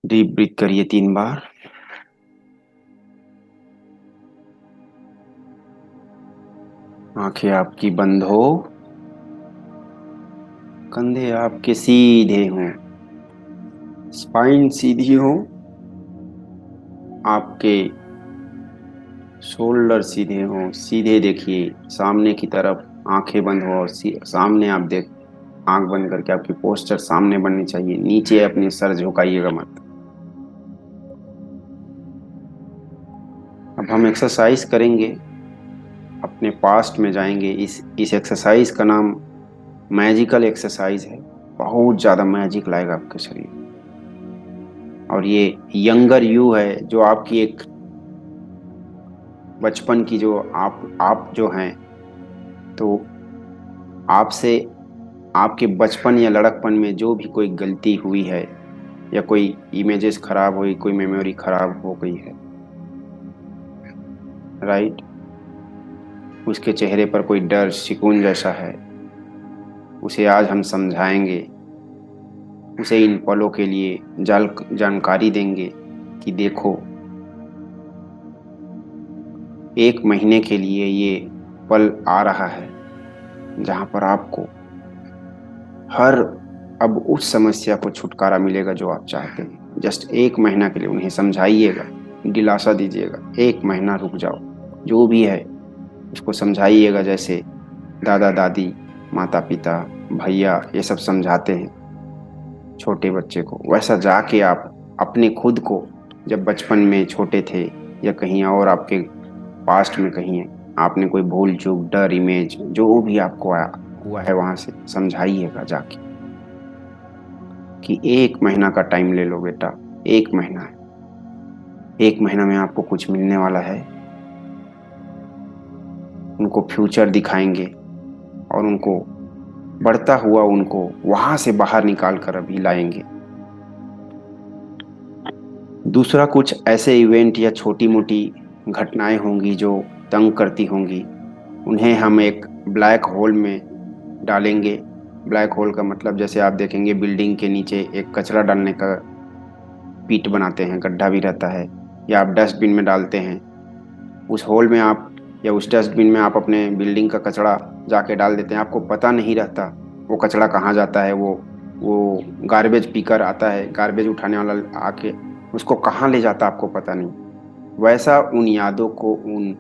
Deep breath करिए 3 बार। आंखें आपकी बंद हो, कंधे आपके सीधे हों, स्पाइन सीधी हो, आपके शोल्डर सीधे हों। सीधे देखिए सामने की तरफ, आंखें बंद हो और सामने आप देख। आंख बंद करके आपकी पोस्चर सामने बननी चाहिए, नीचे अपनी सर झुकाइएगा मत। अब हम एक्सरसाइज करेंगे, अपने पास्ट में जाएंगे। इस एक्सरसाइज का नाम मैजिकल एक्सरसाइज है। बहुत ज्यादा मैजिक लाएगा आपके शरीर। और ये यंगर यू है, जो आपकी एक बचपन की, जो आप जो हैं, तो आपसे आपके बचपन या लड़कपन में जो भी कोई गलती हुई है, या कोई इमेजेस खराब हुई, कोई मेमोरी खराब हो गई है, राइट, उसके चेहरे पर कोई डर सिकुन जैसा है, उसे आज हम समझाएंगे। उसे इन पलों के लिए जानकारी देंगे कि देखो, 1 महीने के लिए ये पल आ रहा है जहां पर आपको हर अब उस समस्या को छुटकारा मिलेगा जो आप चाहते हैं। जस्ट 1 महीना के लिए उन्हें समझाइएगा, दिलासा दीजिएगा, 1 महीना रुक जाओ। जो भी है उसको समझाइएगा, जैसे दादा दादी, माता पिता, भैया ये सब समझाते हैं छोटे बच्चे को। वैसा जाके आप अपने खुद को, जब बचपन में छोटे थे या कहीं और आपके पास्ट में कहीं है, आपने कोई भूल चूक, डर, इमेज जो भी आपको हुआ है, वहां से समझाइएगा जाके कि 1 महीना का टाइम ले लो बेटा। 1 महीना है, 1 महीना में आपको कुछ मिलने वाला है। उनको फ्यूचर दिखाएंगे और उनको बढ़ता हुआ, उनको वहां से बाहर निकाल कर अभी लाएंगे। दूसरा, कुछ ऐसे इवेंट या छोटी मोटी घटनाएं होंगी जो तंग करती होंगी, उन्हें हम एक ब्लैक होल में डालेंगे। ब्लैक होल का मतलब, जैसे आप देखेंगे बिल्डिंग के नीचे एक कचरा डालने का पीट बनाते हैं, गड्ढा भी रहता है, या आप डस्टबिन में डालते हैं। उस होल में आप, या उस डस्टबिन में आप अपने बिल्डिंग का कचरा जाके डाल देते हैं। आपको पता नहीं रहता वो कचरा कहाँ जाता है। वो गार्बेज पीकर आता है, गार्बेज उठाने वाला आके उसको कहाँ ले जाता आपको पता नहीं। वैसा उन यादों को, उन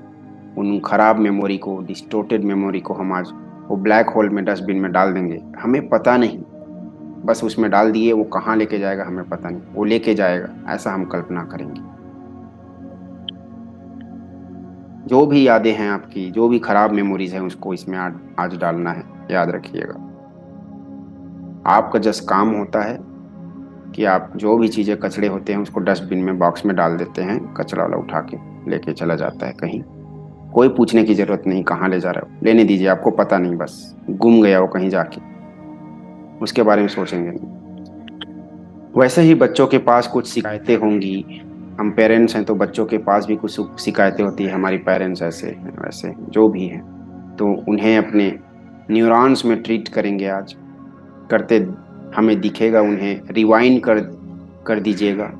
उन खराब मेमोरी को, डिस्टोर्टेड मेमोरी को हम आज वो ब्लैक होल में, डस्टबिन में डाल देंगे। हमें पता नहीं, बस उसमें डाल दिए, वो कहाँ लेके जाएगा हमें पता नहीं, वो लेके जाएगा, ऐसा हम कल्पना करेंगे। जो भी यादें हैं आपकी, जो भी खराब मेमोरीज हैं, उसको इसमें आज डालना है, याद रखिएगा। आपका जस्ट काम होता है कि आप जो भी चीज़ें कचड़े होते हैं उसको डस्टबिन में, बॉक्स में डाल देते हैं। कचरा वाला उठा के लेके चला जाता है कहीं। कोई पूछने की जरूरत नहीं कहाँ ले जा रहे हो, लेने दीजिए, आपको पता नहीं, बस गुम गया वो कहीं जाके, उसके बारे में सोचेंगे नहीं। वैसे ही बच्चों के पास कुछ शिकायतें होंगी। हम पेरेंट्स हैं तो बच्चों के पास भी कुछ शिकायतें होती है। हमारी पेरेंट्स ऐसे हैं, वैसे हैं, जो भी हैं, तो उन्हें अपने न्यूरॉन्स में ट्रीट करेंगे आज। करते हमें दिखेगा, उन्हें रिवाइंड कर दीजिएगा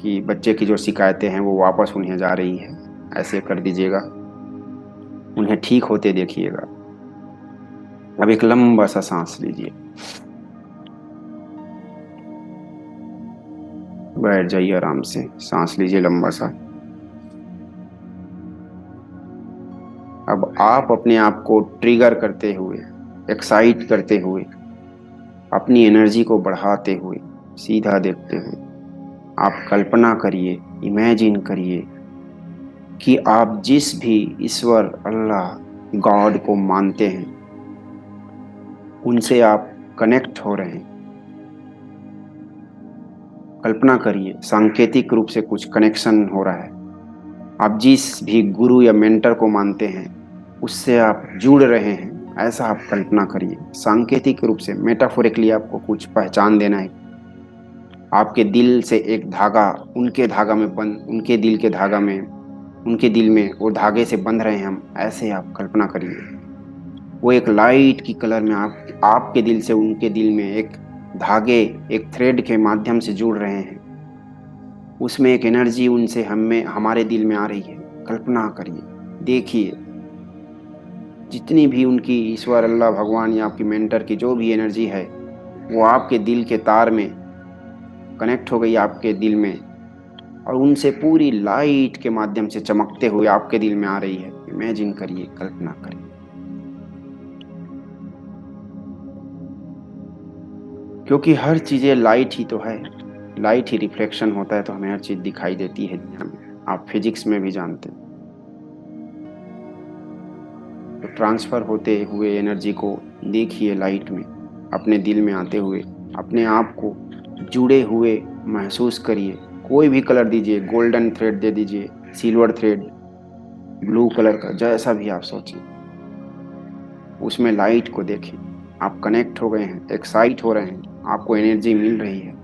कि बच्चे की जो शिकायतें हैं वो वापस उन्हें जा रही है, ऐसे कर दीजिएगा। उन्हें ठीक होते देखिएगा। अब एक लंबा सा सांस लीजिए, बैठ जाइए आराम से, सांस लीजिए लंबा सा। अब आप अपने आप को ट्रिगर करते हुए, एक्साइट करते हुए, अपनी एनर्जी को बढ़ाते हुए, सीधा देखते हुए, आप कल्पना करिए, इमेजिन करिए कि आप जिस भी ईश्वर, अल्लाह, गॉड को मानते हैं, उनसे आप कनेक्ट हो रहे हैं। कल्पना करिए सांकेतिक रूप से कुछ कनेक्शन हो रहा है। आप जिस भी गुरु या मेंटर को मानते हैं उससे आप जुड़ रहे हैं, ऐसा आप कल्पना करिए। सांकेतिक रूप से, मेटाफोरिकली आपको कुछ पहचान देना है। आपके दिल से एक धागा उनके धागा में बंध, उनके दिल के धागा में, उनके दिल में वो धागे से बंध रहे हैं हम, ऐसे आप कल्पना करिए। वो एक लाइट की कलर में आपके दिल से उनके दिल में एक धागे, एक थ्रेड के माध्यम से जुड़ रहे हैं। उसमें एक एनर्जी उनसे हमें हमारे दिल में आ रही है। कल्पना करिए, देखिए, जितनी भी उनकी ईश्वर, अल्लाह, भगवान या आपकी मेंटर की जो भी एनर्जी है, वो आपके दिल के तार में कनेक्ट हो गई, आपके दिल में, और उनसे पूरी लाइट के माध्यम से चमकते हुए आपके दिल में आ रही है। इमेजिन करिए, कल्पना करिए। क्योंकि हर चीजें लाइट ही तो है, लाइट ही रिफ्लेक्शन होता है, तो हमें हर चीज दिखाई देती है दुनिया में। आप फिजिक्स में भी जानते हैं। तो ट्रांसफर होते हुए एनर्जी को देखिए लाइट में, अपने दिल में आते हुए, अपने आप को जुड़े हुए महसूस करिए। कोई भी कलर दीजिए, गोल्डन थ्रेड दे दीजिए, सिल्वर थ्रेड, ब्लू कलर का, जैसा भी आप सोचिए, उसमें लाइट को देखें। आप कनेक्ट हो गए हैं, एक्साइट हो रहे हैं, आपको एनर्जी मिल रही है।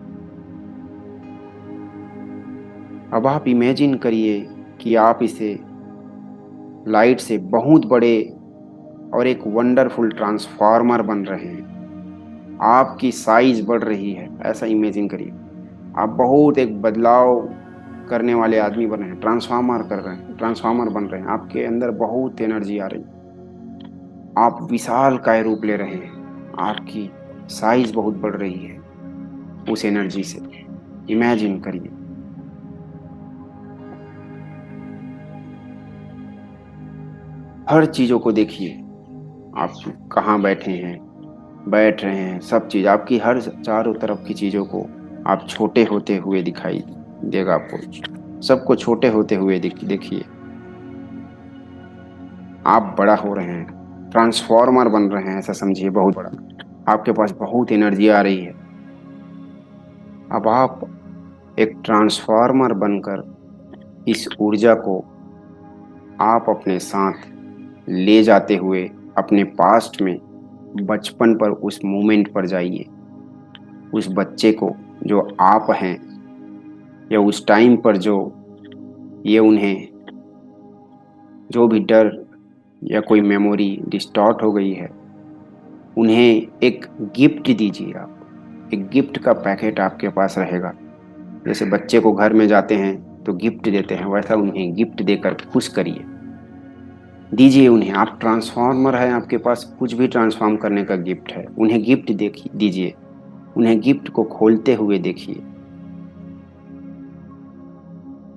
अब आप इमेजिन करिए कि आप इसे लाइट से बहुत बड़े और एक वंडरफुल ट्रांसफार्मर बन रहे हैं। आपकी साइज बढ़ रही है, ऐसा इमेजिन करिए। आप बहुत एक बदलाव करने वाले आदमी बन रहे हैं, ट्रांसफार्मर कर रहे हैं, ट्रांसफार्मर बन रहे हैं। आपके अंदर बहुत एनर्जी आ रही है, आप विशाल काय रूप ले रहे हैं, आपकी साइज बहुत बढ़ रही है उस एनर्जी से। इमेजिन करिए। हर चीजों को देखिए, आप कहाँ बैठे हैं, बैठ रहे हैं, सब चीज आपकी, हर चारों तरफ की चीजों को आप छोटे होते हुए दिखाई देगा आपको। सबको छोटे होते हुए देखिए। आप बड़ा हो रहे हैं, ट्रांसफॉर्मर बन रहे हैं, ऐसा समझिए, बहुत बड़ा। आपके पास बहुत एनर्जी आ रही है। अब आप एक ट्रांसफॉर्मर बनकर इस ऊर्जा को आप अपने साथ ले जाते हुए अपने पास्ट में, बचपन पर, उस मोमेंट पर जाइए। उस बच्चे को जो आप हैं, या उस टाइम पर जो ये उन्हें जो भी डर या कोई मेमोरी डिस्टॉर्ट हो गई है, उन्हें एक गिफ्ट दीजिए। आप एक गिफ्ट का पैकेट आपके पास रहेगा। जैसे बच्चे को घर में जाते हैं तो गिफ्ट देते हैं, वैसा उन्हें गिफ्ट देकर खुश करिए, दीजिए उन्हें। आप ट्रांसफॉर्मर है, आपके पास कुछ भी ट्रांसफॉर्म करने का गिफ्ट है, उन्हें गिफ्ट देखिए, दीजिए। उन्हें गिफ्ट को खोलते हुए देखिए।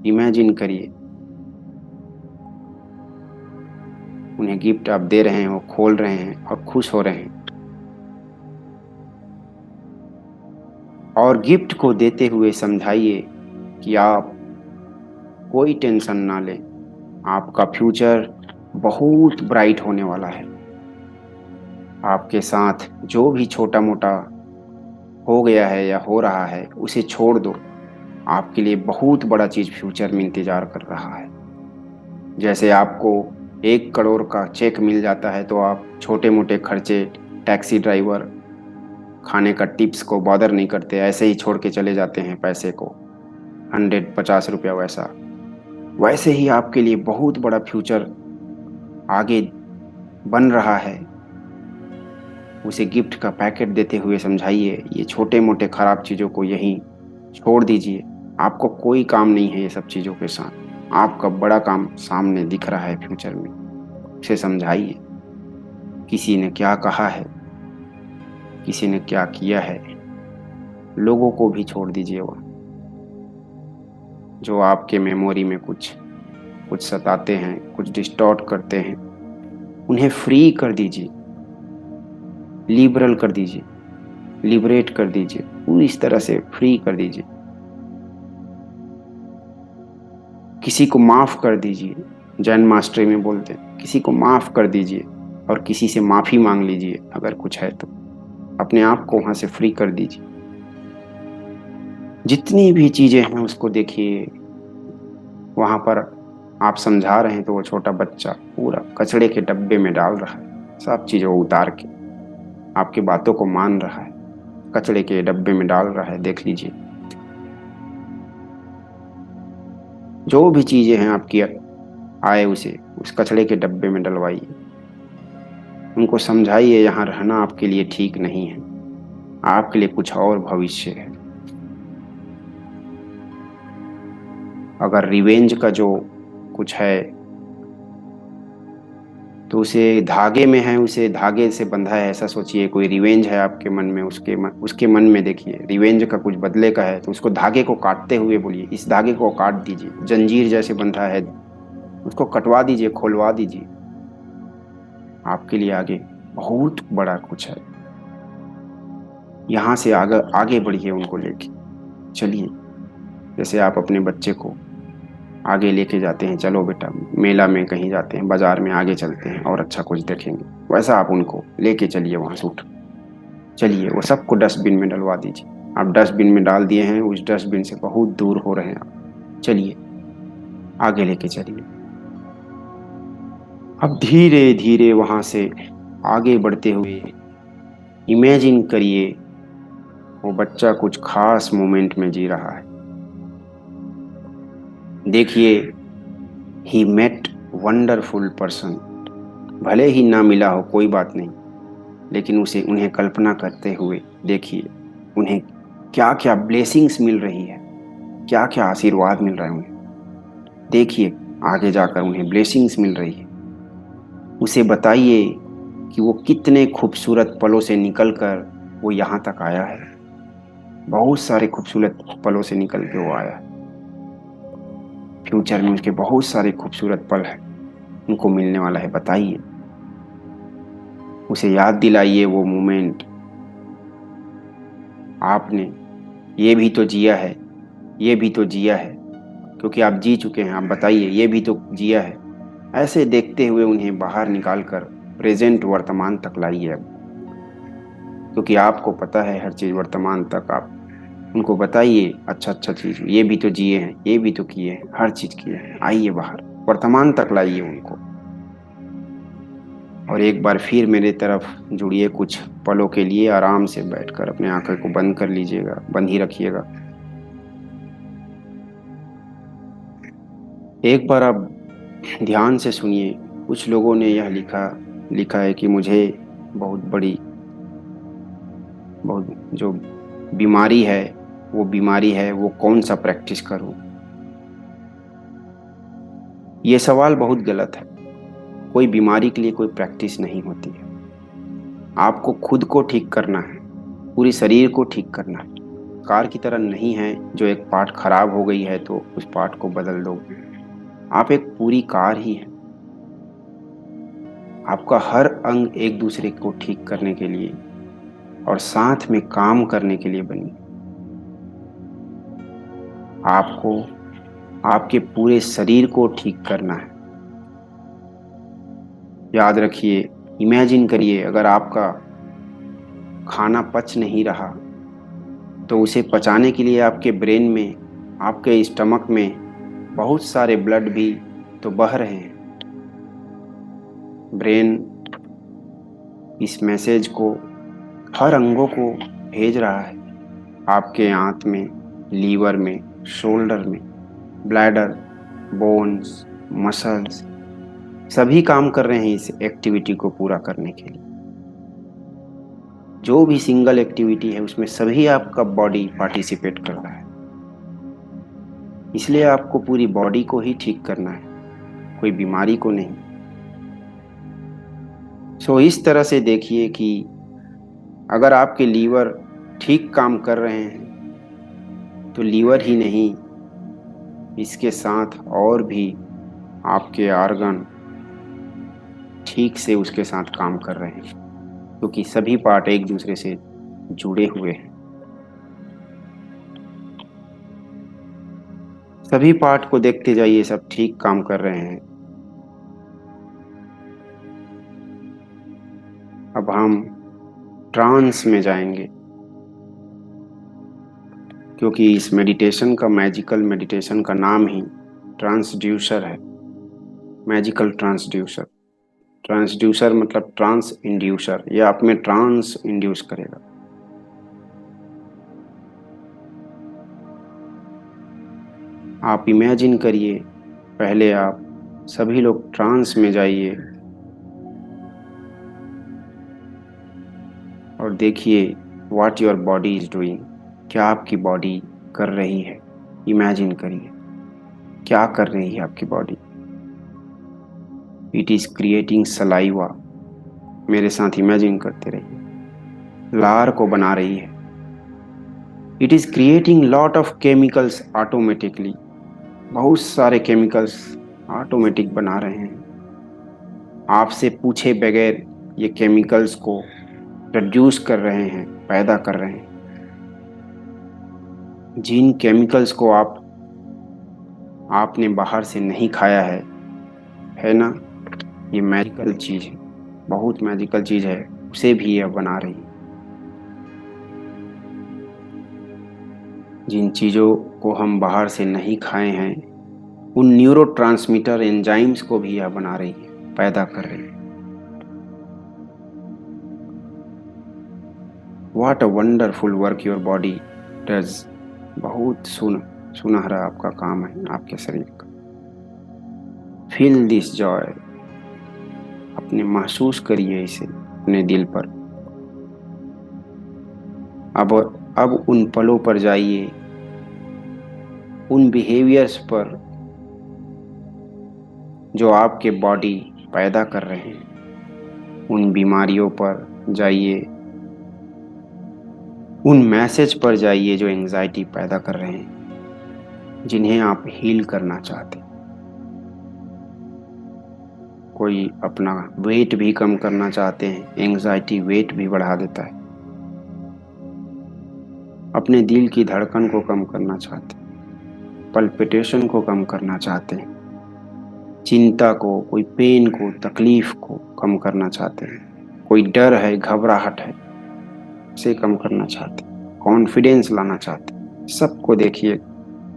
इमेजिन करिए, उन्हें गिफ्ट आप दे रहे हैं, वो खोल रहे हैं और खुश हो रहे हैं। और गिफ्ट को देते हुए समझाइए कि आप कोई टेंशन ना लें, आपका फ्यूचर बहुत ब्राइट होने वाला है। आपके साथ जो भी छोटा मोटा हो गया है या हो रहा है, उसे छोड़ दो। आपके लिए बहुत बड़ा चीज फ्यूचर में इंतजार कर रहा है। जैसे आपको 1 करोड़ का चेक मिल जाता है, तो आप छोटे मोटे खर्चे, टैक्सी ड्राइवर, खाने का टिप्स को बॉदर नहीं करते, ऐसे ही छोड़ के चले जाते हैं पैसे को, 150 रुपया, वैसा। वैसे ही आपके लिए बहुत बड़ा फ्यूचर आगे बन रहा है। उसे गिफ्ट का पैकेट देते हुए समझाइए, ये छोटे मोटे खराब चीज़ों को यहीं छोड़ दीजिए। आपको कोई काम नहीं है ये सब चीज़ों के साथ, आपका बड़ा काम सामने दिख रहा है फ्यूचर में। उसे समझाइए, किसी ने क्या कहा है, किसी ने क्या किया है, लोगों को भी छोड़ दीजिए। वो जो आपके मेमोरी में कुछ कुछ सताते हैं, कुछ डिस्टॉर्ट करते हैं, उन्हें फ्री कर दीजिए, लिबरल कर दीजिए, लिबरेट कर दीजिए, पूरी इस तरह से फ्री कर दीजिए। किसी को माफ कर दीजिए। जैन मास्टरी में बोलते हैं, किसी को माफ कर दीजिए और किसी से माफी मांग लीजिए अगर कुछ है तो। अपने आप को वहां से फ्री कर दीजिए। जितनी भी चीजें हैं उसको देखिए। वहां पर आप समझा रहे हैं तो वो छोटा बच्चा पूरा कचड़े के डब्बे में डाल रहा है, सब चीजों को उतार के आपकी बातों को मान रहा है, कचड़े के डब्बे में डाल रहा है। देख लीजिए, जो भी चीजें हैं आपकी आए, उसे उस कचड़े के डब्बे में डलवाइए। उनको समझाइए यहाँ रहना आपके लिए ठीक नहीं है, आपके लिए कुछ और भविष्य है। अगर रिवेंज का जो कुछ है तो उसे धागे में है, उसे धागे से बंधा है, ऐसा सोचिए। कोई रिवेंज है आपके मन में, उसके मन में देखिए रिवेंज का कुछ बदले का है, तो उसको धागे को काटते हुए बोलिए, इस धागे को काट दीजिए, जंजीर जैसे बंधा है उसको कटवा दीजिए, खोलवा दीजिए। आपके लिए आगे बहुत बड़ा कुछ है। यहाँ से आगे आगे बढ़िए उनको लेके चलिए। जैसे आप अपने बच्चे को आगे लेके जाते हैं, चलो बेटा मेला में कहीं जाते हैं, बाजार में आगे चलते हैं और अच्छा कुछ देखेंगे, वैसा आप उनको लेके चलिए वहां से उठ। चलिए वो सबको डस्टबिन में डलवा दीजिए। आप डस्टबिन में डाल दिए हैं, उस डस्टबिन से बहुत दूर हो रहे हैं आप। चलिए आगे लेके चलिए। अब धीरे धीरे वहां से आगे बढ़ते हुए इमेजिन करिए वो बच्चा कुछ खास मोमेंट में जी रहा है। देखिए, ही मेट वंडरफुल पर्सन। भले ही ना मिला हो कोई बात नहीं, लेकिन उसे उन्हें कल्पना करते हुए देखिए उन्हें क्या क्या ब्लेसिंग्स मिल रही है, क्या क्या आशीर्वाद मिल रहा है उन्हें। देखिए आगे जाकर उन्हें ब्लेसिंग्स मिल रही है। उसे बताइए कि वो कितने खूबसूरत पलों से निकलकर वो यहाँ तक आया है। बहुत सारे खूबसूरत पलों से निकल के वो आया है। फ्यूचर में उसके बहुत सारे खूबसूरत पल हैं, उनको मिलने वाला है। बताइए, उसे याद दिलाइए वो मोमेंट। आपने ये भी तो जिया है, ये भी तो जिया है, क्योंकि आप जी चुके हैं। आप बताइए, ये भी तो जिया है। ऐसे देखते हुए उन्हें बाहर निकालकर प्रेजेंट वर्तमान तक लाइए अब, क्योंकि आपको पता है हर चीज वर्तमान तक। आप उनको बताइए अच्छा अच्छा चीज, ये भी तो जिए हैं, ये भी तो किए हैं, हर चीज किए हैं। आइए बाहर वर्तमान तक लाइए उनको। और एक बार फिर मेरे तरफ जुड़िए कुछ पलों के लिए। आराम से बैठकर अपने आंखें को बंद कर लीजिएगा, बंद ही रखिएगा। एक बार आप ध्यान से सुनिए। कुछ लोगों ने यह लिखा लिखा है कि मुझे बहुत बड़ी, बहुत जो बीमारी है, वो बीमारी है, वो कौन सा प्रैक्टिस करूं। ये सवाल बहुत गलत है। कोई बीमारी के लिए कोई प्रैक्टिस नहीं होती है। आपको खुद को ठीक करना है, पूरी शरीर को ठीक करना है। कार की तरह नहीं है जो एक पार्ट खराब हो गई है तो उस पार्ट को बदल दो। आप एक पूरी कार ही है। आपका हर अंग एक दूसरे को ठीक करने के लिए और साथ में काम करने के लिए बनी। आपको आपके पूरे शरीर को ठीक करना है। याद रखिए, इमेजिन करिए अगर आपका खाना पच नहीं रहा तो उसे पचाने के लिए आपके ब्रेन में, आपके स्टमक में बहुत सारे ब्लड भी तो बह रहे हैं। ब्रेन इस मैसेज को हर अंगों को भेज रहा है। आपके आंत में, लीवर में, शोल्डर में, ब्लैडर, बोन्स, मसल्स सभी काम कर रहे हैं इस एक्टिविटी को पूरा करने के लिए। जो भी सिंगल एक्टिविटी है उसमें सभी आपका बॉडी पार्टिसिपेट कर रहा है। इसलिए आपको पूरी बॉडी को ही ठीक करना है, कोई बीमारी को नहीं। सो इस तरह से देखिए कि अगर आपके लीवर ठीक काम कर रहे हैं तो लीवर ही नहीं, इसके साथ और भी आपके ऑर्गन ठीक से उसके साथ काम कर रहे हैं, क्योंकि सभी पार्ट एक दूसरे से जुड़े हुए हैं। सभी पार्ट को देखते जाइए, सब ठीक काम कर रहे हैं। अब हम ट्रांस में जाएंगे, क्योंकि इस मेडिटेशन का, मैजिकल मेडिटेशन का नाम ही ट्रांसड्यूसर है। Magical transducer. ट्रांसड्यूसर मतलब ट्रांस इंड्यूसर, ये आप में ट्रांस इंड्यूस करेगा। आप इमेजिन करिए, पहले आप सभी लोग ट्रांस में जाइए और देखिए what your body is doing. क्या आपकी बॉडी कर रही है, इमेजिन करिए। क्या कर रही है आपकी body? It is creating saliva. मेरे साथ इमेजिन करते रहिए, लार को बना रही है। It is creating lot of chemicals automatically. बहुत सारे केमिकल्स ऑटोमेटिक बना रहे हैं, आपसे पूछे बगैर ये केमिकल्स को प्रोड्यूस कर रहे हैं, पैदा कर रहे हैं। जिन केमिकल्स को आपने बाहर से नहीं खाया है ना, ये मैजिकल चीज है, बहुत मैजिकल चीज है, उसे भी ये बना रही है। जिन चीजों को हम बाहर से नहीं खाए हैं, उन न्यूरोट्रांसमीटर एंजाइम्स को भी यह बना रही है, पैदा कर रही है। What a wonderful work your body does. बहुत सुनहरा आपका काम है आपके शरीर का। Feel this Joy. अपने महसूस करिए इसे अपने दिल पर। अब उन पलों पर जाइए, उन बिहेवियर्स पर जो आपके बॉडी पैदा कर रहे हैं। उन बीमारियों पर जाइए, उन मैसेज पर जाइए जो एंजाइटी पैदा कर रहे हैं, जिन्हें आप हील करना चाहते हैं। कोई अपना वेट भी कम करना चाहते हैं, एंजाइटी वेट भी बढ़ा देता है। अपने दिल की धड़कन को कम करना चाहते हैं, पल्पिटेशन को कम करना चाहते हैं, चिंता को, कोई पेन को, तकलीफ को कम करना चाहते हैं, कोई डर है, घबराहट है, उसे कम करना चाहते हैं, कॉन्फिडेंस लाना चाहते हैं। सबको देखिए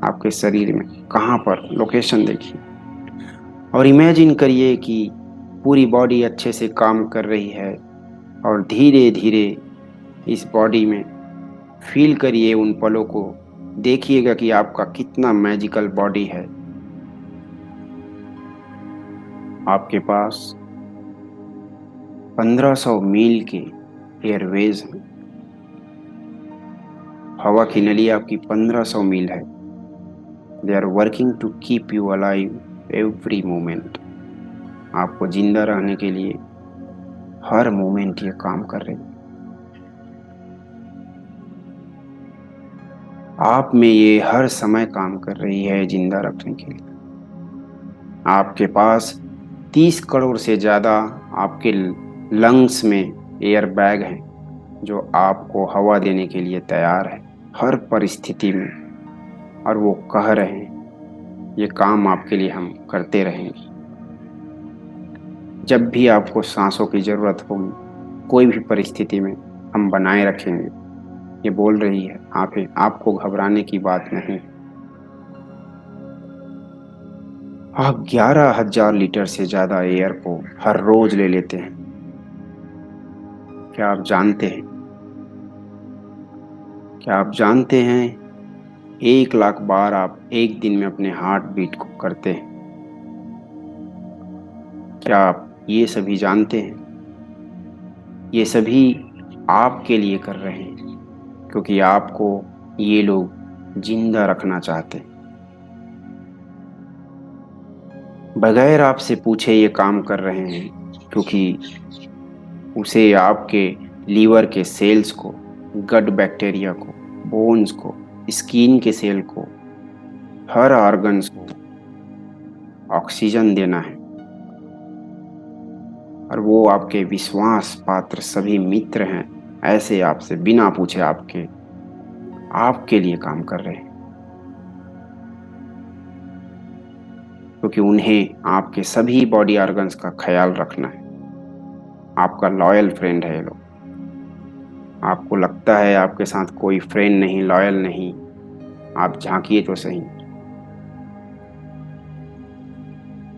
आपके शरीर में, कहाँ पर लोकेशन देखिए, और इमेजिन करिए कि पूरी बॉडी अच्छे से काम कर रही है, और धीरे धीरे इस बॉडी में फील करिए उन पलों को। देखिएगा कि आपका कितना मैजिकल बॉडी है। आपके पास 1500 मील के एयरवेज हैं। हवा की नली आपकी 1500 मील है। They are working to keep you alive every moment. आपको जिंदा रहने के लिए हर मोमेंट ये काम कर रही है। आप में ये हर समय काम कर रही है जिंदा रखने के लिए। आपके पास 30 करोड़ से ज़्यादा आपके लंग्स में एयर बैग हैं, जो आपको हवा देने के लिए तैयार है हर परिस्थिति में। और वो कह रहे हैं ये काम आपके लिए हम करते रहेंगे। जब भी आपको सांसों की ज़रूरत होगी, कोई भी परिस्थिति में हम बनाए रखेंगे। ये बोल रही है आपको घबराने की बात नहीं। आप 11,000 लीटर से ज़्यादा एयर को हर रोज ले लेते हैं। क्या आप जानते हैं, 1 लाख बार आप एक दिन में अपने हार्ट बीट को करते हैं? क्या आप ये सभी जानते हैं? ये सभी आपके लिए कर रहे हैं, क्योंकि आपको ये लोग जिंदा रखना चाहते हैं। बगैर आपसे पूछे ये काम कर रहे हैं, क्योंकि उसे आपके लीवर के सेल्स को, गट बैक्टीरिया को, बोन्स को, स्किन के सेल को, हर ऑर्गन्स को ऑक्सीजन देना है। और वो आपके विश्वास पात्र सभी मित्र हैं, ऐसे आपसे बिना पूछे आपके लिए काम कर रहे हैं, क्योंकि उन्हें आपके सभी बॉडी ऑर्गन्स का ख्याल रखना है। आपका लॉयल फ्रेंड है ये लोग। आपको लगता है आपके साथ कोई फ्रेंड नहीं, लॉयल नहीं, आप झांकिए तो सही,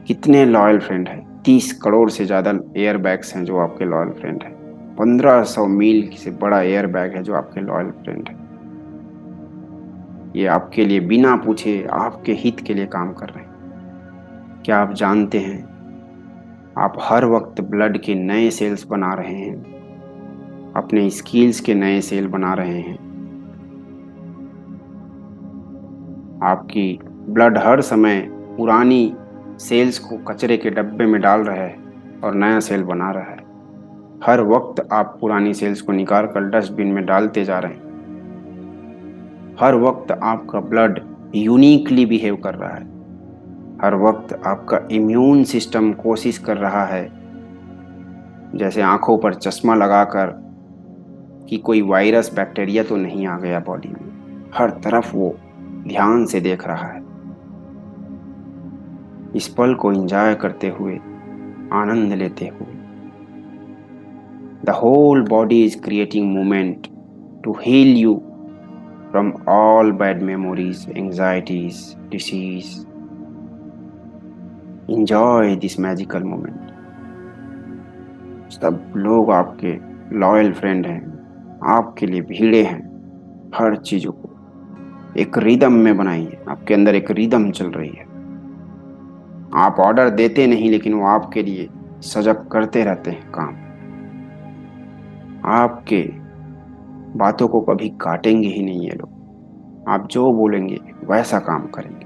कितने लॉयल फ्रेंड है। 30 करोड़ से ज़्यादा एयर बैग्स हैं जो आपके लॉयल फ्रेंड है। 1500 मील से बड़ा एयर बैग है जो आपके लॉयल फ्रेंड है। ये आपके लिए बिना पूछे आपके हित के लिए काम कर रहे हैं। क्या आप जानते हैं, आप हर वक्त ब्लड के नए सेल्स बना रहे हैं, अपने स्किल्स के नए सेल बना रहे हैं। आपकी ब्लड हर समय पुरानी सेल्स को कचरे के डब्बे में डाल रहा है और नया सेल बना रहा है। हर वक्त आप पुरानी सेल्स को निकाल कर डस्टबिन में डालते जा रहे हैं। हर वक्त आपका ब्लड यूनिकली बिहेव कर रहा है। हर वक्त आपका इम्यून सिस्टम कोशिश कर रहा है, जैसे आंखों पर चश्मा लगाकर, कि कोई वायरस बैक्टीरिया तो नहीं आ गया बॉडी में। हर तरफ वो ध्यान से देख रहा है। इस पल को एंजॉय करते हुए, आनंद लेते हुए। The whole body is creating movement to heal you from all bad memories, anxieties, disease. Enjoy this magical moment. सब लोग आपके लॉयल फ्रेंड हैं, आपके लिए भीड़े हैं। हर चीजों को एक रिदम में बनाइए। आपके अंदर एक रिदम चल रही है। आप ऑर्डर देते नहीं, लेकिन वो आपके लिए सजग करते रहते हैं काम। आपके बातों को कभी काटेंगे ही नहीं ये लोग। आप जो बोलेंगे वैसा काम करेंगे।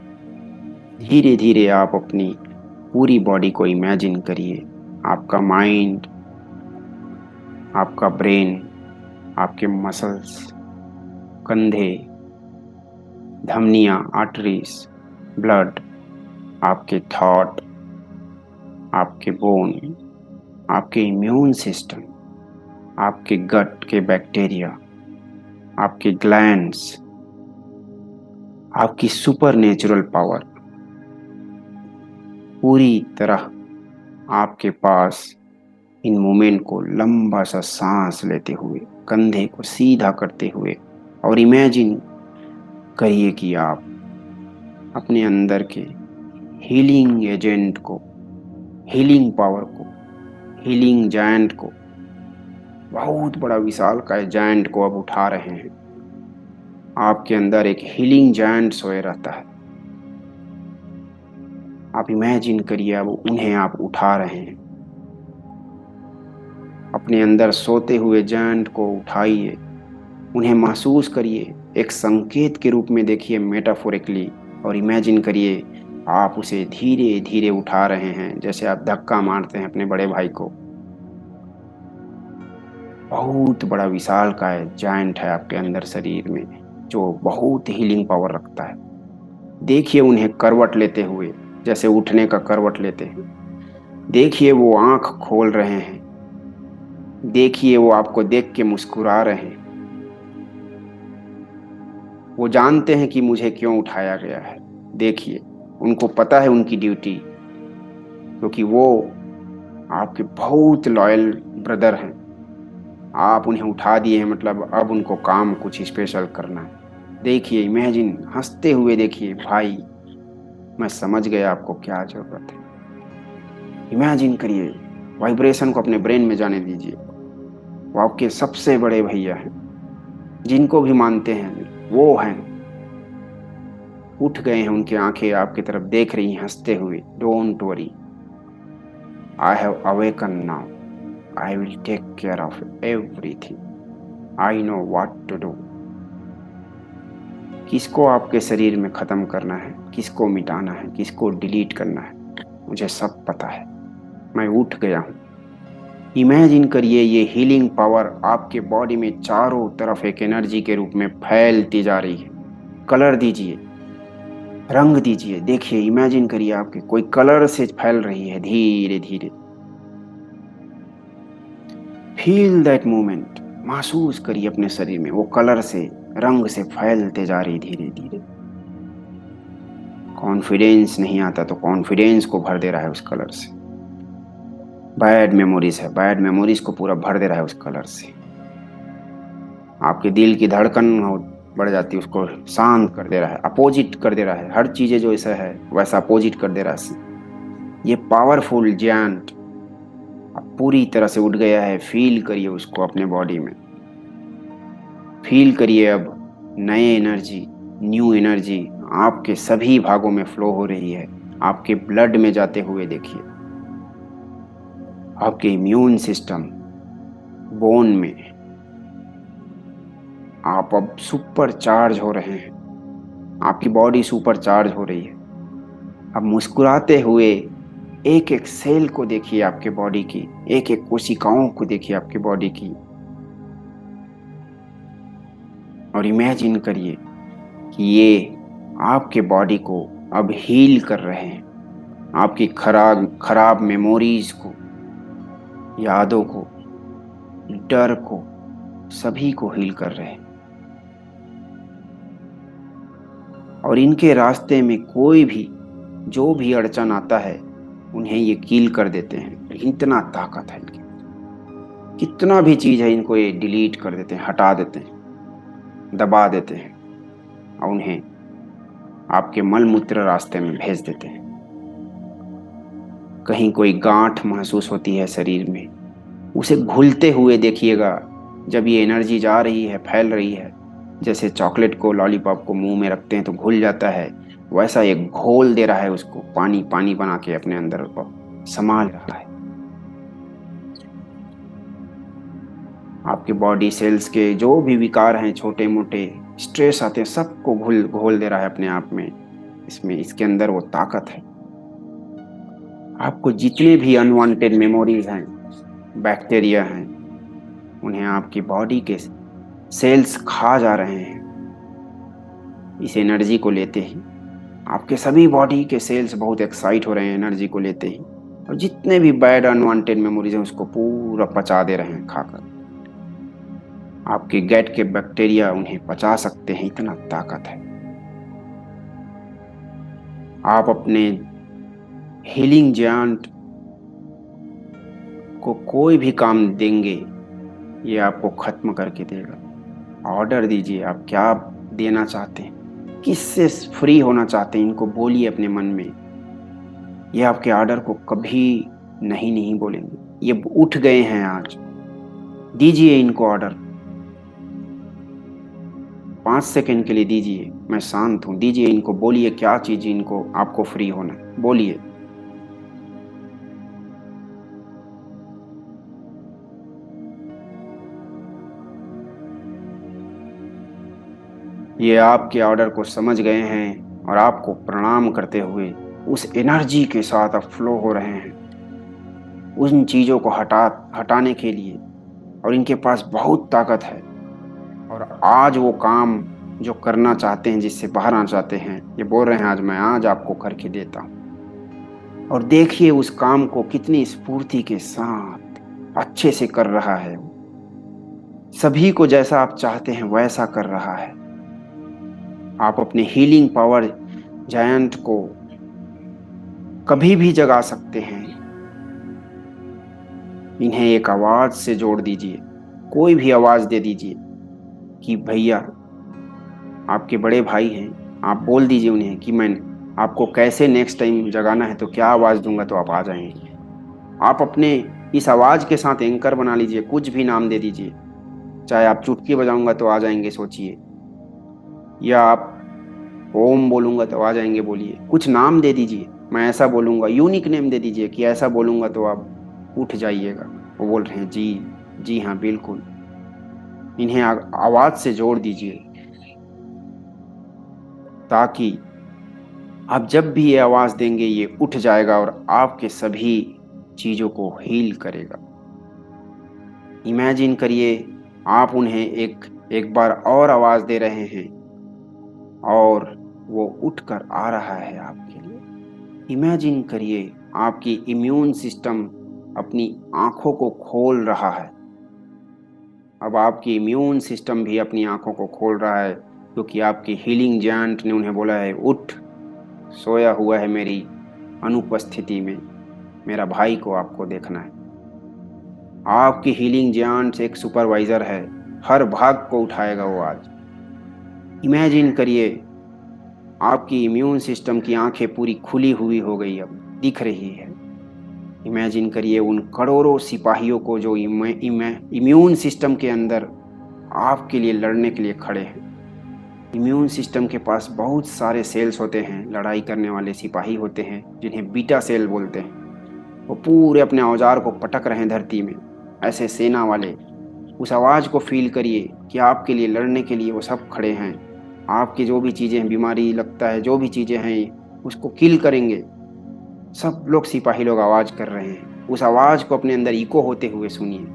धीरे धीरे आप अपनी पूरी बॉडी को इमेजिन करिए। आपका माइंड, आपका ब्रेन, आपके मसल्स, कंधे, धमनियां, आर्टरीज, ब्लड, आपके थॉट, आपके बोन, आपके इम्यून सिस्टम, आपके गट के बैक्टीरिया, आपके ग्लैंड्स, आपकी सुपर नेचुरल पावर पूरी तरह आपके पास। इन मोमेंट को लंबा सा सांस लेते हुए, कंधे को सीधा करते हुए, और इमेजिन करिए कि आप अपने अंदर के हीलिंग एजेंट को, हीलिंग पावर को, हीलिंग जायंट को, बहुत बड़ा विशाल का जायंट को अब उठा रहे हैं। आपके अंदर एक हीलिंग जायंट सोए रहता है। आप इमेजिन करिए अब उन्हें आप उठा रहे हैं। अपने अंदर सोते हुए जायंट को उठाइए, उन्हें महसूस करिए, एक संकेत के रूप में देखिए, मेटाफोरिकली, और इमेजिन करिए आप उसे धीरे धीरे उठा रहे हैं, जैसे आप धक्का मारते हैं अपने बड़े भाई को। बहुत बड़ा विशालकाय जायंट है आपके अंदर शरीर में, जो बहुत हीलिंग पावर रखता है। देखिए उन्हें करवट लेते हुए, जैसे उठने का करवट लेते हैं। देखिए वो आंख खोल रहे हैं। देखिए वो आपको देख के मुस्कुरा रहे हैं। वो जानते हैं कि मुझे क्यों उठाया गया है। देखिए, उनको पता है उनकी ड्यूटी, क्योंकि वो आपके बहुत लॉयल ब्रदर हैं। आप उन्हें उठा दिए हैं, मतलब अब उनको काम कुछ स्पेशल करना है। देखिए, इमेजिन, हंसते हुए देखिए, भाई मैं समझ गया आपको क्या जरूरत है। इमेजिन करिए, वाइब्रेशन को अपने ब्रेन में जाने दीजिए। वो आपके सबसे बड़े भैया हैं, जिनको भी मानते हैं वो हैं। उठ गए हैं, उनकी आंखें आपकी तरफ देख रही हैं हंसते हुए। Don't worry, I have awaken now, I will take care of everything, I know what to do. किसको आपके शरीर में खत्म करना है, किसको मिटाना है, किसको डिलीट करना है, मुझे सब पता है। मैं उठ गया हूँ। इमेजिन करिए ये हीलिंग पावर आपके बॉडी में चारों तरफ एक एनर्जी के रूप में फैलती जा रही है। कलर दीजिए, रंग दीजिए। देखिए, इमेजिन करिए आपके कोई कलर से फैल रही है धीरे धीरे। Feel that movement. महसूस करिए अपने शरीर में, वो कलर से, रंग से फैलते जा रही धीरे धीरे। कॉन्फिडेंस नहीं आता तो कॉन्फिडेंस को भर दे रहा है उस कलर से। बैड मेमोरीज है, बैड मेमोरीज को पूरा भर दे रहा है उस कलर से। आपके दिल की धड़कन बढ़ जाती है, उसको शांत कर दे रहा है, अपोजिट कर दे रहा है। हर चीजें जो ऐसा है वैसा अपोजिट कर दे रहा है। ये पावरफुल जायंट पूरी तरह से उठ गया है। फील करिए उसको अपने बॉडी में। फील करिए अब नए एनर्जी, न्यू एनर्जी आपके सभी भागों में फ्लो हो रही है। आपके ब्लड में जाते हुए देखिए। आपके इम्यून सिस्टम, बोन में आप अब सुपर चार्ज हो रहे हैं। आपकी बॉडी सुपर चार्ज हो रही है। अब मुस्कुराते हुए एक एक सेल को देखिए आपके बॉडी की, एक एक कोशिकाओं को देखिए आपकी बॉडी की, और इमेजिन करिए कि ये आपके बॉडी को अब हील कर रहे हैं, आपकी खराब खराब मेमोरीज को, यादों को, डर को, सभी को हील कर रहे हैं। और इनके रास्ते में कोई भी जो भी अड़चन आता है उन्हें ये कील कर देते हैं। इतना ताकत है इनकी, कितना भी चीज है इनको ये डिलीट कर देते हैं, हटा देते हैं, दबा देते हैं, और उन्हें आपके मल मूत्र रास्ते में भेज देते हैं। कहीं कोई गांठ महसूस होती है शरीर में, उसे घुलते हुए देखिएगा। जब ये एनर्जी जा रही है, फैल रही है, जैसे चॉकलेट को, लॉलीपॉप को मुंह में रखते हैं तो घुल जाता है, वैसा ये घोल दे रहा है उसको, पानी पानी बना के अपने अंदर को संभाल रहा है। आपके बॉडी सेल्स के जो भी विकार हैं, छोटे मोटे स्ट्रेस आते हैं, सबको घुल घोल दे रहा है अपने आप में। इसमें इसके अंदर वो ताकत है। आपको जितने भी अनवांटेड मेमोरीज हैं, बैक्टीरिया हैं, उन्हें आपकी बॉडी के सेल्स खा जा रहे हैं। इस एनर्जी को लेते ही आपके सभी बॉडी के सेल्स बहुत एक्साइट हो रहे हैं एनर्जी को लेते ही, और जितने भी बैड अनवांटेड मेमोरीज हैं उसको पूरा पचा दे रहे हैं खाकर। आपके गैट के बैक्टीरिया उन्हें पचा सकते हैं, इतना ताकत है। आप अपने हीलिंग जायंट को कोई भी काम देंगे, ये आपको खत्म करके देगा। ऑर्डर दीजिए, आप क्या देना चाहते हैं, किससे फ्री होना चाहते हैं, इनको बोलिए अपने मन में। ये आपके ऑर्डर को कभी नहीं नहीं बोलेंगे। ये उठ गए हैं आज, दीजिए इनको ऑर्डर। 5 सेकंड के लिए दीजिए, मैं शांत हूं, दीजिए इनको, बोलिए क्या चीज इनको आपको फ्री होना, बोलिए। ये आपके ऑर्डर को समझ गए हैं और आपको प्रणाम करते हुए उस एनर्जी के साथ अब फ्लो हो रहे हैं उन चीजों को हटाने के लिए। और इनके पास बहुत ताकत है, और आज वो काम जो करना चाहते हैं, जिससे बाहर आना चाहते हैं, ये बोल रहे हैं आज मैं आज आपको करके देता हूँ। और देखिए उस काम को कितनी स्फूर्ति के साथ अच्छे से कर रहा है। सभी को जैसा आप चाहते हैं वैसा कर रहा है। आप अपने हीलिंग पावर जायंट को कभी भी जगा सकते हैं। इन्हें एक आवाज से जोड़ दीजिए, कोई भी आवाज दे दीजिए कि भैया, आपके बड़े भाई हैं, आप बोल दीजिए उन्हें कि मैं आपको कैसे नेक्स्ट टाइम जगाना है, तो क्या आवाज दूंगा तो आप आ जाएंगे। आप अपने इस आवाज के साथ एंकर बना लीजिए, कुछ भी नाम दे दीजिए, चाहे आप चुटकी बजाऊंगा तो आ जाएंगे सोचिए, या आप ओम बोलूंगा तो आ जाएंगे बोलिए, कुछ नाम दे दीजिए। मैं ऐसा बोलूंगा, यूनिक नेम दे दीजिए कि ऐसा बोलूंगा तो आप उठ जाइएगा। वो बोल रहे हैं जी, जी हाँ बिल्कुल। इन्हें आवाज से जोड़ दीजिए, ताकि आप जब भी ये आवाज देंगे ये उठ जाएगा और आपके सभी चीजों को हील करेगा। इमेजिन करिए आप उन्हें एक बार और आवाज दे रहे हैं और वो उठकर आ रहा है आपके लिए। इमेजिन करिए आपकी इम्यून सिस्टम अपनी आंखों को खोल रहा है। अब आपकी इम्यून सिस्टम भी अपनी आंखों को खोल रहा है, क्योंकि आपकी हीलिंग जायंट ने उन्हें बोला है उठ, सोया हुआ है मेरी अनुपस्थिति में, मेरा भाई को आपको देखना है। आपकी हीलिंग जायंट एक सुपरवाइजर है, हर भाग को उठाएगा वो आज। इमेजिन करिए आपकी इम्यून सिस्टम की आंखें पूरी खुली हुई हो गई, अब दिख रही है। इमेजिन करिए उन करोड़ों सिपाहियों को जो इम्यून सिस्टम के अंदर आपके लिए लड़ने के लिए खड़े हैं। इम्यून सिस्टम के पास बहुत सारे सेल्स होते हैं, लड़ाई करने वाले सिपाही होते हैं जिन्हें बीटा सेल बोलते हैं। वो पूरे अपने औजार को पटक रहे हैं धरती में, ऐसे सेना वाले। उस आवाज को फील करिए कि आपके लिए लड़ने के लिए वो सब खड़े हैं। आपकी जो भी चीजें हैं, बीमारी लगता है, जो भी चीजें हैं, उसको किल करेंगे। सब लोग सिपाही लोग आवाज कर रहे हैं, उस आवाज को अपने अंदर इको होते हुए सुनिए।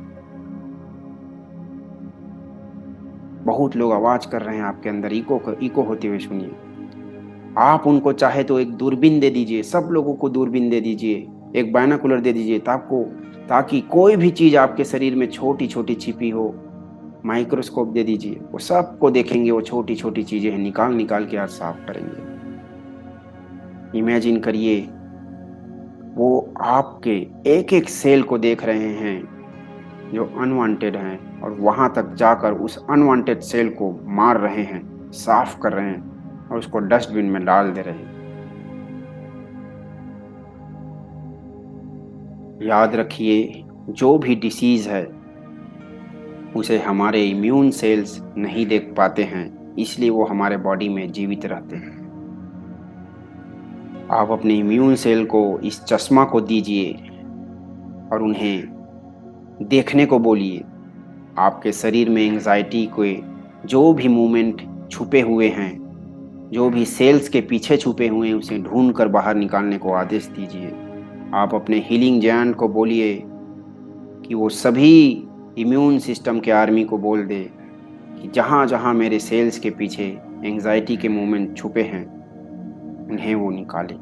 बहुत लोग आवाज कर रहे हैं आपके अंदर, इको होते हुए सुनिए। आप उनको चाहे तो एक दूरबीन दे दीजिए, सब लोगों को दूरबीन दे दीजिए, एक बायनोकुलर दे दीजिए, ताकि कोई भी चीज आपके शरीर में छोटी छोटी छिपी हो, माइक्रोस्कोप दे दीजिए, वो सबको देखेंगे। वो छोटी छोटी चीजें हैं, निकाल निकाल के आज साफ करेंगे। इमेजिन करिए, वो आपके एक एक सेल को देख रहे हैं जो अनवांटेड हैं, और वहां तक जाकर उस अनवांटेड सेल को मार रहे हैं, साफ कर रहे हैं और उसको डस्टबिन में डाल दे रहे हैं। याद रखिए, जो भी डिसीज है उसे हमारे इम्यून सेल्स नहीं देख पाते हैं, इसलिए वो हमारे बॉडी में जीवित रहते हैं। आप अपने इम्यून सेल को इस चश्मा को दीजिए और उन्हें देखने को बोलिए। आपके शरीर में एंजाइटी के जो भी मूवमेंट छुपे हुए हैं, जो भी सेल्स के पीछे छुपे हुए हैं, उसे ढूंढ कर बाहर निकालने को आदेश दीजिए। आप अपने हीलिंग जायंट को बोलिए कि वो सभी इम्यून सिस्टम के आर्मी को बोल दे कि जहाँ जहाँ मेरे सेल्स के पीछे एंजाइटी के मूवमेंट छुपे हैं, उन्हें वो निकाले।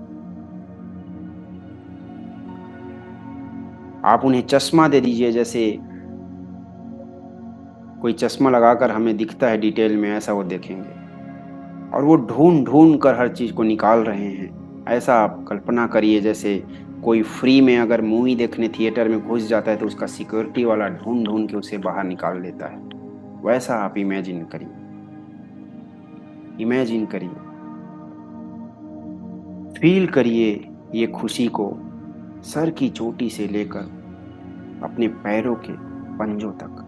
आप उन्हें चश्मा दे दीजिए, जैसे कोई चश्मा लगाकर हमें दिखता है डिटेल में, ऐसा वो देखेंगे और वो ढूंढ ढूंढ कर हर चीज को निकाल रहे हैं। ऐसा आप कल्पना करिए, जैसे कोई फ्री में अगर मूवी देखने थिएटर में घुस जाता है तो उसका सिक्योरिटी वाला ढूंढ ढूंढ के उसे बाहर निकाल लेता है। वैसा आप इमेजिन करिए, इमेजिन करिए, फील करिए ये खुशी को, सर की चोटी से लेकर अपने पैरों के पंजों तक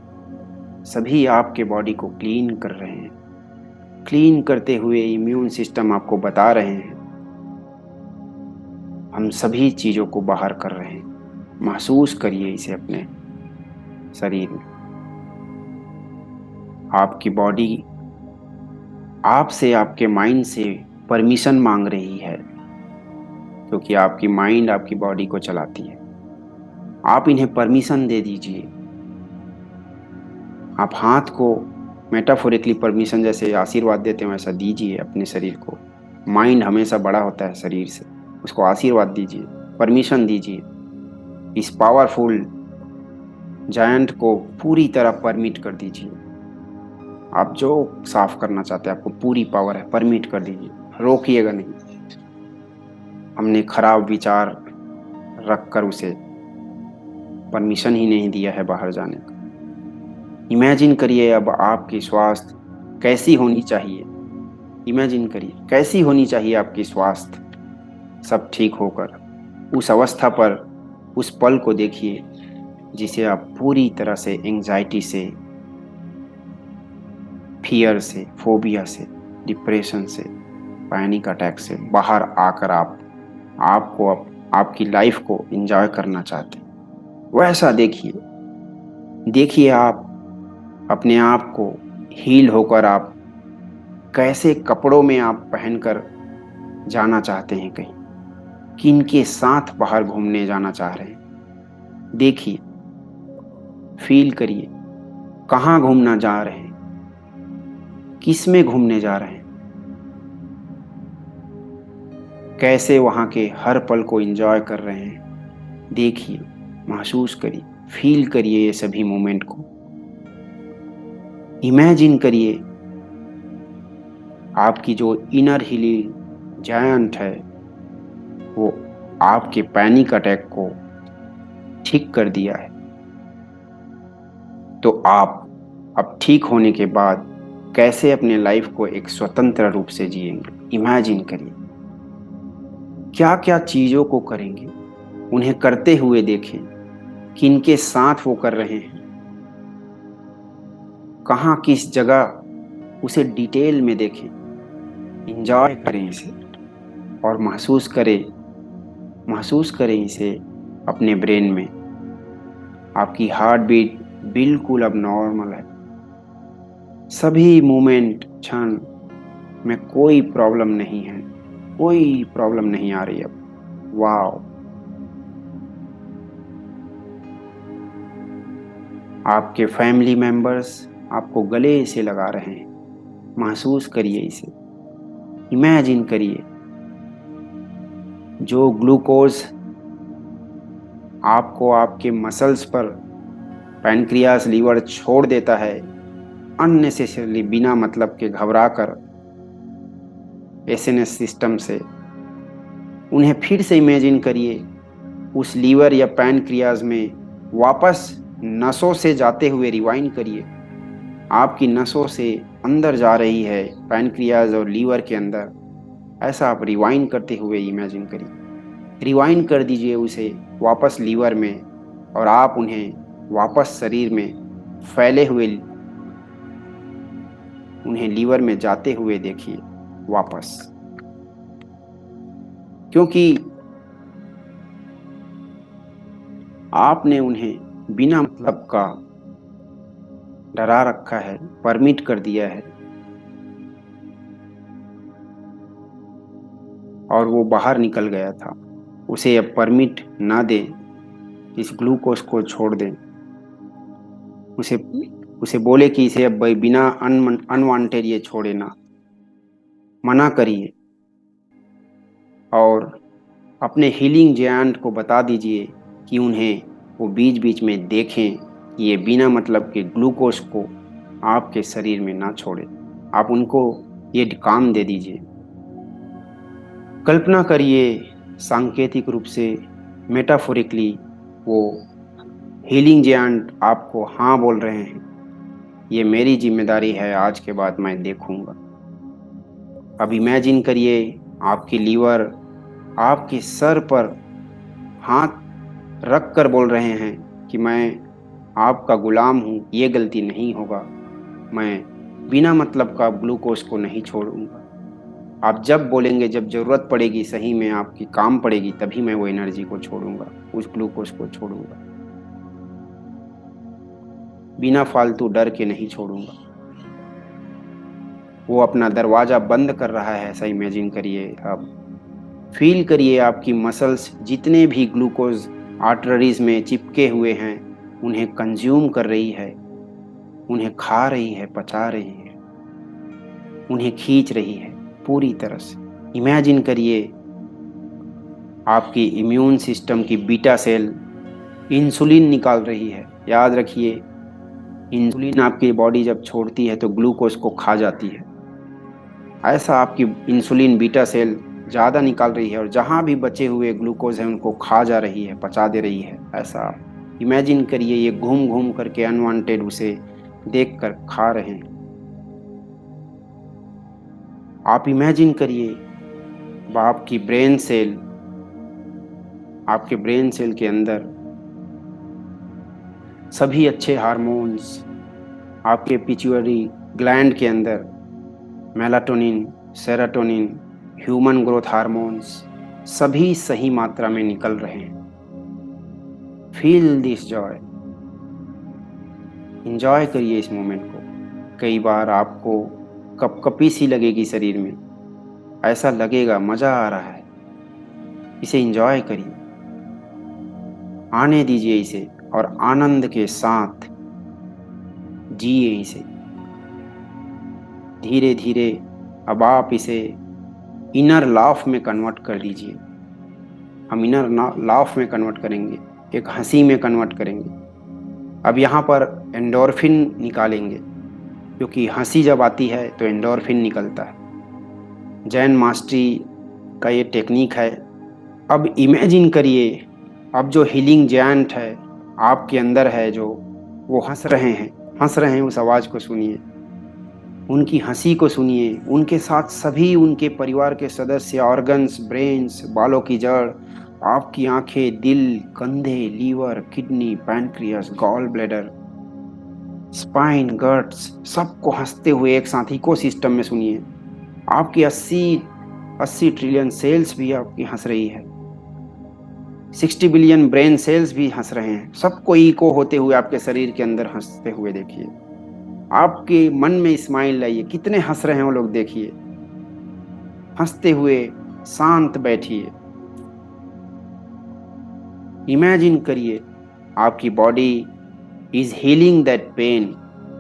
सभी आपके बॉडी को क्लीन कर रहे हैं। क्लीन करते हुए इम्यून सिस्टम आपको बता रहे हैं, हम सभी चीजों को बाहर कर रहे हैं। महसूस करिए इसे अपने शरीर में। आपकी बॉडी आपसे, आपके माइंड से परमिशन मांग रही है, क्योंकि आपकी माइंड आपकी बॉडी को चलाती है। आप इन्हें परमिशन दे दीजिए। आप हाथ को मेटाफोरिकली परमिशन, जैसे आशीर्वाद देते हैं, वैसा दीजिए अपने शरीर को। माइंड हमेशा बड़ा होता है शरीर से, उसको आशीर्वाद दीजिए, परमिशन दीजिए। इस पावरफुल जायंट को पूरी तरह परमिट कर दीजिए। आप जो साफ करना चाहते हैं, आपको पूरी पावर है, परमिट कर दीजिए, रोकिएगा नहीं। हमने खराब विचार रखकर उसे परमिशन ही नहीं दिया है बाहर जाने का। इमेजिन करिए अब आपकी स्वास्थ्य कैसी होनी चाहिए। इमेजिन करिए कैसी होनी चाहिए आपकी स्वास्थ्य, सब ठीक होकर। उस अवस्था पर, उस पल को देखिए जिसे आप पूरी तरह से एंजाइटी से, फियर से, फोबिया से, डिप्रेशन से, पैनिक अटैक से बाहर आकर आपकी लाइफ को एंजॉय करना चाहते हैं। वैसा देखिए। देखिए आप अपने आप को हील होकर, आप कैसे कपड़ों में आप पहनकर जाना चाहते हैं, कहीं किनके साथ बाहर घूमने जाना चाह रहे हैं। देखिए, फील करिए कहाँ घूमना जा रहे हैं, किस में घूमने जा रहे हैं, कैसे वहां के हर पल को एंजॉय कर रहे हैं। देखिए, महसूस करिए, फील करिए ये सभी मोमेंट को। इमेजिन करिए आपकी जो इनर हीलिंग जायंट है, वो आपके पैनिक अटैक को ठीक कर दिया है। तो आप अब ठीक होने के बाद कैसे अपने लाइफ को एक स्वतंत्र रूप से जिएंगे। इमेजिन करिए क्या क्या चीजों को करेंगे, उन्हें करते हुए देखें, किनके साथ वो कर रहे हैं, कहाँ किस जगह, उसे डिटेल में देखें, एंजॉय करें इसे और महसूस करें इसे अपने ब्रेन में। आपकी हार्ट बीट बिल्कुल अब नॉर्मल है। सभी मोमेंट, क्षण में कोई प्रॉब्लम नहीं है। कोई प्रॉब्लम नहीं आ रही अब। वाह, आपके फैमिली मेंबर्स आपको गले से लगा रहे हैं। महसूस करिए इसे, इमेजिन करिए। जो ग्लूकोज आपको आपके मसल्स पर पैनक्रियास लीवर छोड़ देता है अननेसेसरली, बिना मतलब के घबरा कर एसएनएस सिस्टम से, उन्हें फिर से इमेजिन करिए उस लीवर या पैनक्रियाज में वापस नसों से जाते हुए रिवाइंड करिए। आपकी नसों से अंदर जा रही है पैनक्रियाज और लीवर के अंदर, ऐसा आप रिवाइंड करते हुए इमेजिन करिए। रिवाइंड कर दीजिए उसे वापस लीवर में, और आप उन्हें वापस शरीर में फैले हुए उन्हें लीवर में जाते हुए देखिए वापस। क्योंकि आपने उन्हें बिना मतलब का डरा रखा है, परमिट कर दिया है, और वो बाहर निकल गया था। उसे अब परमिट ना दें, इस ग्लूकोज को छोड़ दें। उसे उसे बोले कि इसे अब बिना अनवांटेड ये छोड़े ना, मना करिए। और अपने हीलिंग जायंट को बता दीजिए कि उन्हें वो बीच बीच में देखें कि ये बिना मतलब के ग्लूकोज को आपके शरीर में ना छोड़े। आप उनको ये काम दे दीजिए। कल्पना करिए सांकेतिक रूप से, मेटाफोरिकली, वो हीलिंग जायंट आपको हाँ बोल रहे हैं, ये मेरी जिम्मेदारी है, आज के बाद मैं देखूंगा। अब इमेजिन करिए आपकी लीवर आपके सर पर हाथ रख कर बोल रहे हैं कि मैं आपका गुलाम हूँ, ये गलती नहीं होगा, मैं बिना मतलब का ग्लूकोज को नहीं छोड़ूंगा। आप जब बोलेंगे, जब जरूरत पड़ेगी, सही में आपकी काम पड़ेगी, तभी मैं वो एनर्जी को छोड़ूंगा, उस ग्लूकोज को छोड़ूंगा, बिना फालतू डर के नहीं छोड़ूंगा। वो अपना दरवाजा बंद कर रहा है, ऐसा इमेजिन करिए। अब फील करिए आपकी मसल्स जितने भी ग्लूकोज आर्टरीज में चिपके हुए हैं उन्हें कंज्यूम कर रही है, उन्हें खा रही है, पचा रही है, उन्हें खींच रही है पूरी तरह से। इमेजिन करिए आपकी इम्यून सिस्टम की बीटा सेल इंसुलिन निकाल रही है। याद रखिए, इंसुलिन आपकी बॉडी जब छोड़ती है तो ग्लूकोज को खा जाती है। ऐसा आपकी इंसुलिन बीटा सेल ज़्यादा निकाल रही है, और जहाँ भी बचे हुए ग्लूकोज हैं उनको खा जा रही है, पचा दे रही है। ऐसा आप इमेजिन करिए, ये घूम घूम करके अनवांटेड उसे देख कर खा रहे हैं। आप इमेजिन करिए आपकी ब्रेन सेल, आपके ब्रेन सेल के अंदर सभी अच्छे हार्मोन्स, आपके पिट्यूटरी ग्लैंड के अंदर melatonin, serotonin, human growth hormones सभी सही मात्रा में निकल रहे हैं। फील दिस जॉय, इंजॉय करिए इस मोमेंट को। कई बार आपको कपकपी सी लगेगी शरीर में, ऐसा लगेगा मजा आ रहा है, इसे इंजॉय करिए, आने दीजिए इसे, और आनंद के साथ जिए इसे। धीरे धीरे अब आप इसे इनर लाफ में कन्वर्ट कर दीजिए। हम इनर लाफ में कन्वर्ट करेंगे, एक हंसी में कन्वर्ट करेंगे। अब यहाँ पर एंडोर्फिन निकालेंगे, क्योंकि हंसी जब आती है तो एंडोर्फिन निकलता है। जैन मास्टरी का ये टेक्निक है। अब इमेजिन करिए, अब जो हीलिंग जायंट है आपके अंदर है, जो वो हंस रहे हैं, हंस रहे हैं। उस आवाज़ को सुनिए, उनकी हंसी को सुनिए, उनके साथ सभी उनके परिवार के सदस्य, ऑर्गन्स, ब्रेन्स, बालों की जड़, आपकी आंखें, दिल, कंधे, liver, kidney, pancreas, gall bladder, spine, guts, सबको हंसते हुए एक साथ इको सिस्टम में सुनिए। आपकी 80 ट्रिलियन सेल्स भी आपकी हंस रही है, 60 बिलियन ब्रेन सेल्स भी हंस रहे हैं। सबको इको होते हुए आपके शरीर के अंदर हंसते हुए देखिए। आपके मन में स्माइल लाइए, कितने हंस रहे हैं वो लोग, देखिए हंसते हुए शांत बैठिए, इमेजिन करिए आपकी body is healing that pain,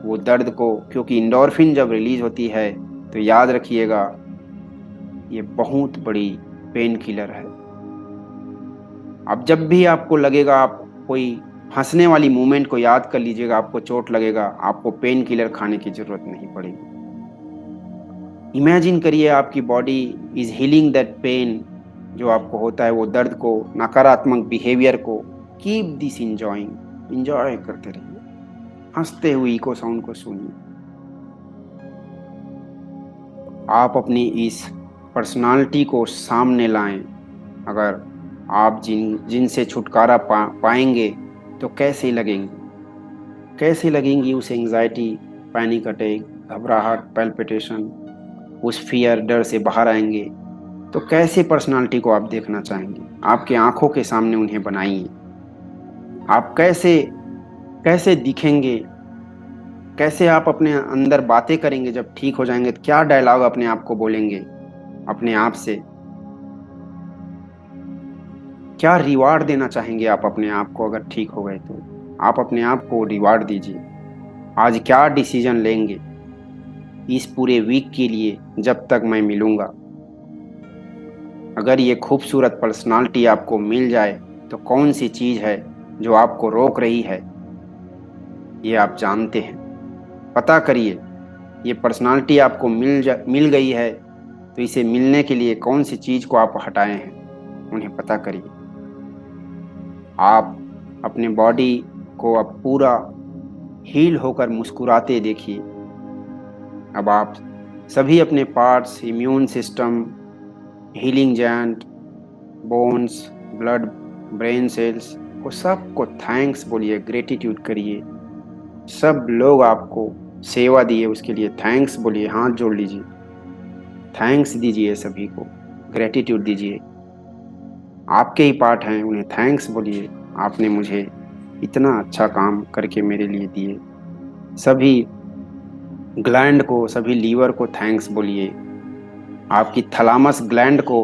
वो दर्द को, क्योंकि इंडोर्फिन जब रिलीज होती है तो याद रखिएगा ये बहुत बड़ी पेन किलर है। अब जब भी आपको लगेगा, आप कोई हंसने वाली मूवमेंट को याद कर लीजिएगा, आपको चोट लगेगा, आपको पेन किलर खाने की जरूरत नहीं पड़ेगी। इमेजिन करिए आपकी body is healing that pain, जो आपको होता है वो दर्द को, नकारात्मक बिहेवियर को। कीप दिस इंजॉइंग, इंजॉय करते रहिए, हंसते हुए इको साउंड को सुनिए। आप अपनी इस पर्सनालिटी को सामने लाएं। अगर आप जिनसे छुटकारा पाएंगे तो कैसे लगेंगे, कैसे लगेंगी उस एंजाइटी, पैनिक अटैक, घबराहट, पैल्पिटेशन, उस फियर, डर से बाहर आएंगे तो कैसे पर्सनालिटी को आप देखना चाहेंगे। आपके आंखों के सामने उन्हें बनाइए। आप कैसे कैसे दिखेंगे, कैसे आप अपने अंदर बातें करेंगे जब ठीक हो जाएंगे, तो क्या डायलॉग अपने आप को बोलेंगे, अपने आप से क्या रिवार्ड देना चाहेंगे आप अपने आप को। अगर ठीक हो गए तो आप अपने आप को रिवार्ड दीजिए। आज क्या डिसीजन लेंगे इस पूरे वीक के लिए जब तक मैं मिलूंगा। अगर ये खूबसूरत पर्सनालिटी आपको मिल जाए तो कौन सी चीज है जो आपको रोक रही है, ये आप जानते हैं। पता करिए, ये पर्सनालिटी आपको मिल गई है तो इसे मिलने के लिए कौन सी चीज को आप हटाए हैं, उन्हें पता करिए। आप अपने बॉडी को अब पूरा हील होकर मुस्कुराते देखिए। अब आप सभी अपने parts, immune system, healing joint, bones, blood, brain cells को सबको थैंक्स बोलिए, ग्रेटिट्यूड करिए। सब लोग आपको सेवा दिए उसके लिए थैंक्स बोलिए, हाथ जोड़ लीजिए, थैंक्स दीजिए, सभी को ग्रेटिट्यूड दीजिए। आपके ही पार्ट हैं, उन्हें थैंक्स बोलिए, आपने मुझे इतना अच्छा काम करके मेरे लिए दिए। सभी ग्लैंड को, सभी लीवर को थैंक्स बोलिए। आपकी थैलामस ग्लैंड को,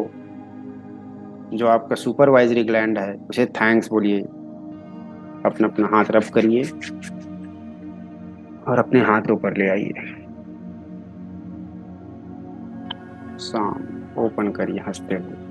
जो आपका सुपरवाइजरी ग्लैंड है, उसे थैंक्स बोलिए। अपना अपना हाथ रब करिए और अपने हाथ ऊपर ले आइए, शाम ओपन करिए हंसते हुए।